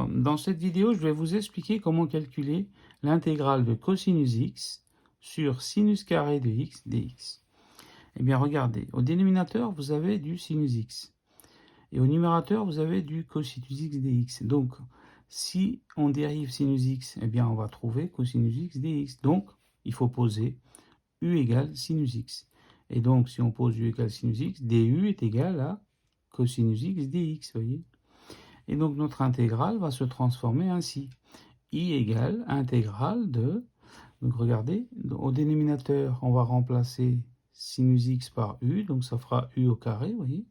Dans cette vidéo, je vais vous expliquer comment calculer l'intégrale de cosinus x sur sinus carré de x dx. Eh bien, regardez, au dénominateur, vous avez du sinus x. Et au numérateur, vous avez du cosinus x dx. Donc, si on dérive sinus x, eh bien, on va trouver cosinus x dx. Donc, il faut poser u égale sinus x. Et donc, si on pose u égale sinus x, du est égal à cosinus x dx, voyez. Et donc, notre intégrale va se transformer ainsi. I égale intégrale de... Donc, regardez, au dénominateur, on va remplacer sinus x par u. Donc, ça fera u au carré, vous voyez.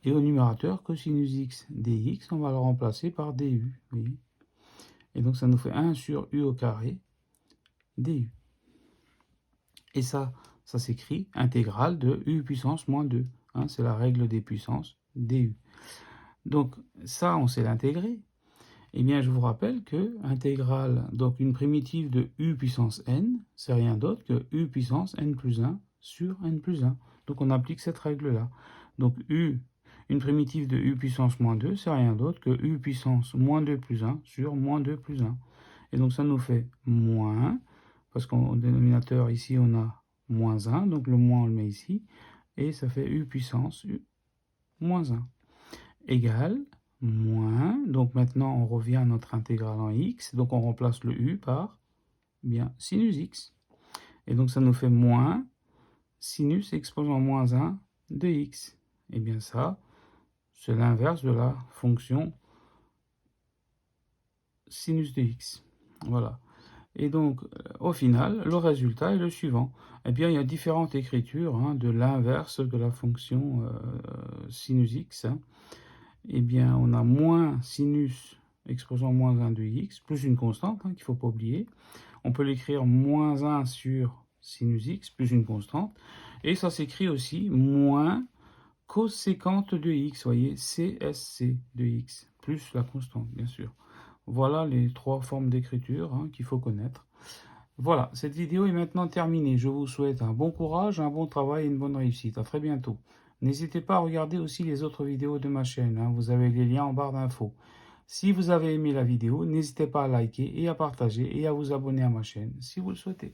Et au numérateur, cosinus x dx, on va le remplacer par du, vous voyez. Et donc, ça nous fait 1 sur u au carré du. Et ça s'écrit intégrale de u puissance moins 2. Hein, c'est la règle des puissances, du. Donc, ça, on sait l'intégrer. Eh bien, je vous rappelle que intégrale, donc une primitive de u puissance n, c'est rien d'autre que u puissance n plus 1 sur n plus 1. Donc, on applique cette règle-là. Donc, une primitive de u puissance moins 2, c'est rien d'autre que u puissance moins 2 plus 1 sur moins 2 plus 1. Et donc, ça nous fait moins, parce qu'au dénominateur, ici, on a moins 1, donc le moins, on le met ici, et ça fait u puissance moins 1, égale moins, donc maintenant on revient à notre intégrale en x, donc on remplace le u par bien sinus x. Et donc ça nous fait moins sinus exposant moins 1 de x. Et bien ça, c'est l'inverse de la fonction sinus de x. Voilà. Et donc, au final, le résultat est le suivant. Eh bien, il y a différentes écritures de l'inverse de la fonction sinus x. Eh bien, on a moins sinus exposant moins 1 de x, plus une constante qu'il ne faut pas oublier. On peut l'écrire moins 1 sur sinus x, plus une constante. Et ça s'écrit aussi moins coséquente de x, voyez, CSC de x, plus la constante, bien sûr. Voilà les trois formes d'écriture qu'il faut connaître. Voilà, cette vidéo est maintenant terminée. Je vous souhaite un bon courage, un bon travail et une bonne réussite. À très bientôt. N'hésitez pas à regarder aussi les autres vidéos de ma chaîne. Vous avez les liens en barre d'infos. Si vous avez aimé la vidéo, n'hésitez pas à liker et à partager et à vous abonner à ma chaîne si vous le souhaitez.